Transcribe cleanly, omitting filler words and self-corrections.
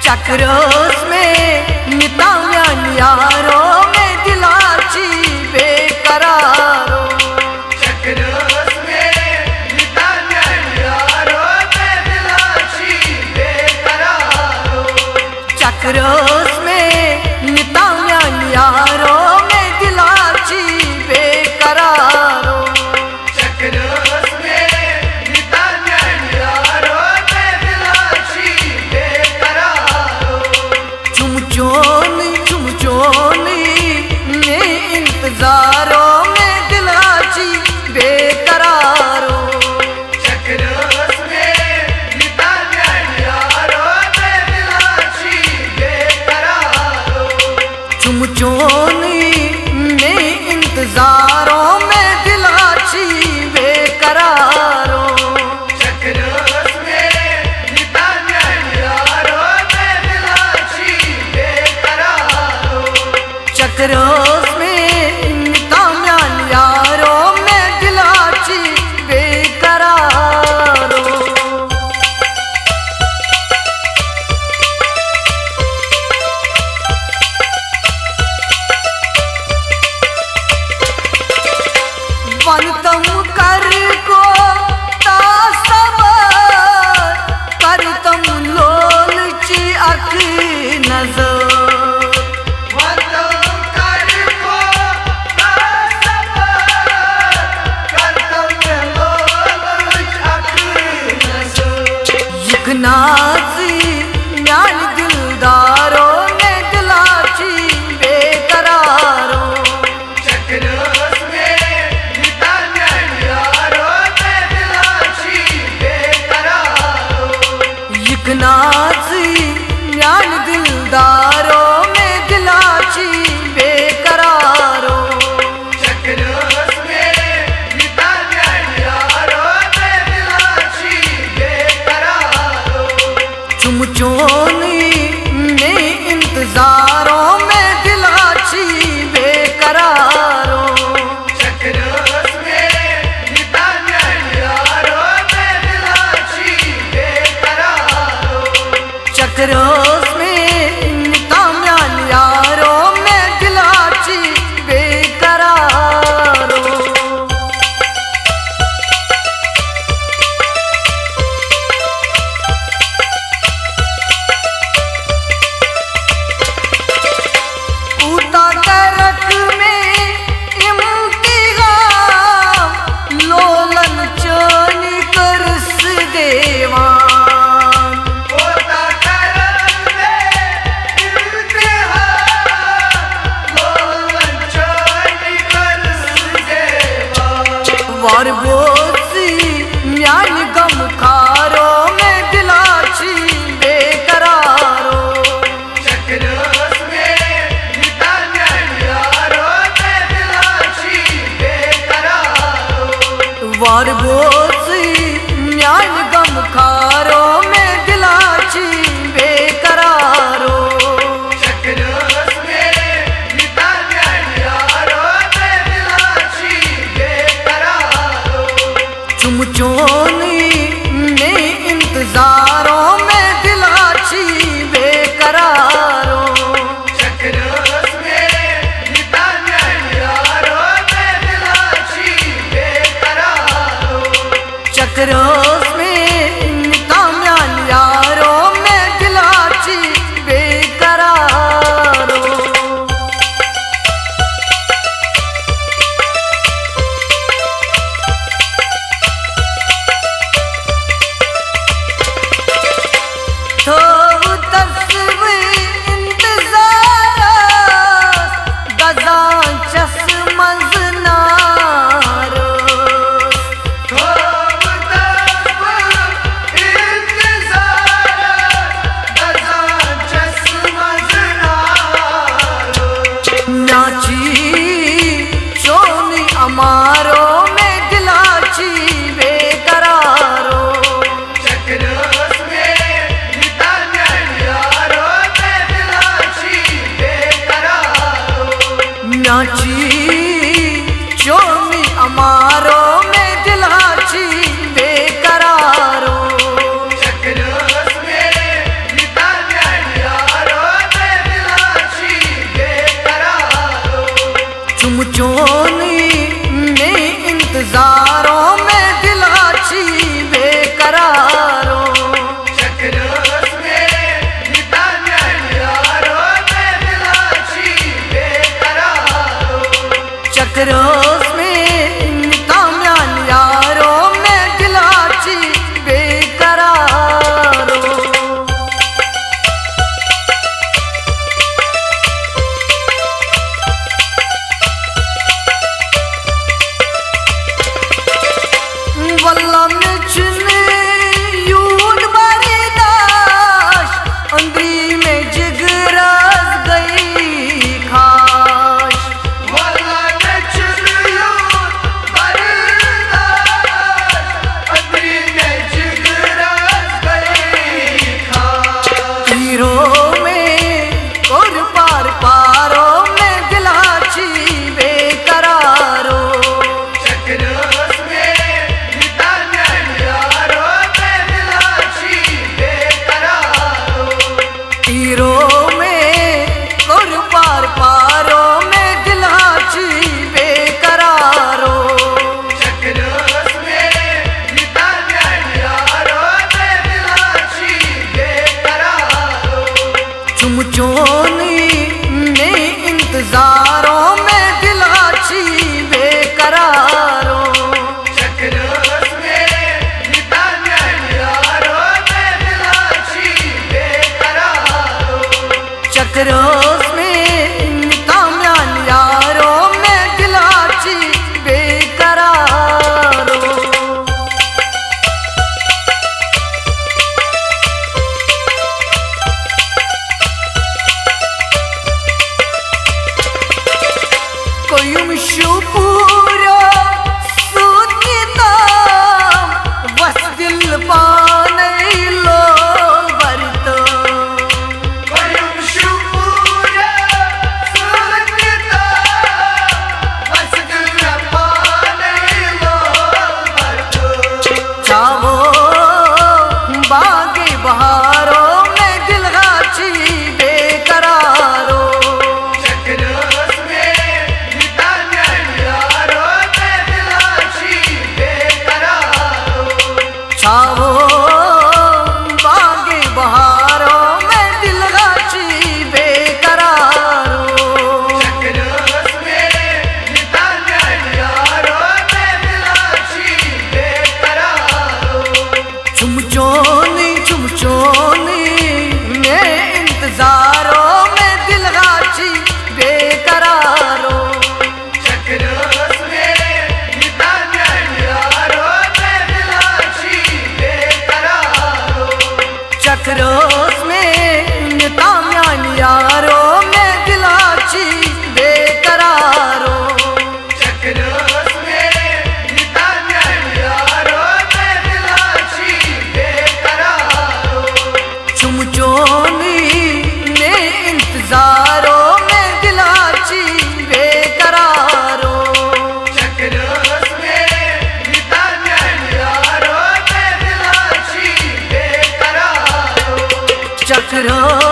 चक्रोस में निताम्यान यारो में दिलाची बेकरारो। चक्रोस में निताम्यान यारो में दिलाची बेकरारो। चक्रोस में निताम्यान यारो में दिलाची बेकरारो। चक्रोस में निताम्यान यारो में दिलाची बेकरारो। चुमचोनी चुमचोनी में इंतजारों में दिलाची बेकरारो। चक्रोस में निताम्यान यारो में दिलाची बेकरारो। चुमचोनी में इंतजारों में दिलाची बेकरारो। चक्रोस में निताम्यान यारो में दिलाची बेकरारो। चक्रोस में निताम्यान यारों में दिलाची बेकरारो। वनतम कर को तासबर करतम लोलची अख नजर। वतन कर को तासबर करतम लोलच अख नजर। यकनाजी म्यान दिलदारों में दिलाची बेकरारो। चक्रोस में निताम्यान यारो में दिलाची बेकरारो। यकनाजी म्यान दिलदारों में दिलाची बेकरारो। चक्रोस में निताम्यान यारो में दिलाची बेकरारो। चुमचोनी में इंतजारों में दिलाची बेकरारो। चक्रोस में निताम्यान यारो में दिलाची बेकरारो। चक्रोस में निताम्यान यारों में दिलाची बेकरारो। ऊता करक में इम्तिहान लोलन चोनी करस देवान। होता करम में इम्तिहान लोलन चोनी करस देवा। वार बोसी म्यान गम खारो में दिलाची बेकरारो। चक्रोस में निताम्यान यारो में दिलाची बेकरारो। वार बोसी म्यान गम खारो में दिलाची बेकरारो। चक्रोस में निताम्यान यारो में दिलाची बेकरारो। चुमचोनी में इंतजारों में दिलाची बेकरारो। चक्रोस में निताम्यान यारो में दिलाची बेकरारो। चक्रोस में निताम्यान यारों में दिलाची बेकरारो। तो तस्वीर इंतजार गजा चश्मज नारो। खूब तब इंतजार गजा चश्मज नारो। नाची चोनी अमारो में दिलाची बेकरारो। चक्रोस में निताम्यान यारो में दिलाची बेकरारो। नाची चोनी अमारो में दिलाची बेकरारो। चक्रोस में निताम्यान चुमचोनी में इंतजारों में दिलाची बेकरारो चक्रस में नितान्या यारो में दिलाची बेकरारो चक्रोस में ताम्यान यारो में दिलाची बेकरारो कोयुम शुपूरो सुनिता वस दिल पाने लो बरतो वयुम शुपूरा सुलगता बस दिल पाने लो बरतो चावो बागे बहारों में दिलगाची बेकरारो चक्रस में नितान्या यारो में दिलाची बेकरारो छावो बागे बहारों में दिलगाची बेकरारो चक्रस में नितान्या यारो में दिलाची बेकरारो चुमचोनी चुमचोनी में इंतजारों में दिलगाची बेकरारो चक्रस में नितान्या यारो में दिलाची बेकरारो चक्रोस में ताम्यान यारो में दिलाची बेकरारो चक्रस में नितान्या यारो में दिलाची बेकरारो चुमचोनी ने इंतजारों में दिलाची बेकरारो चक्रस में नितान्या यारो में दिलाची बेकरारो चक्रों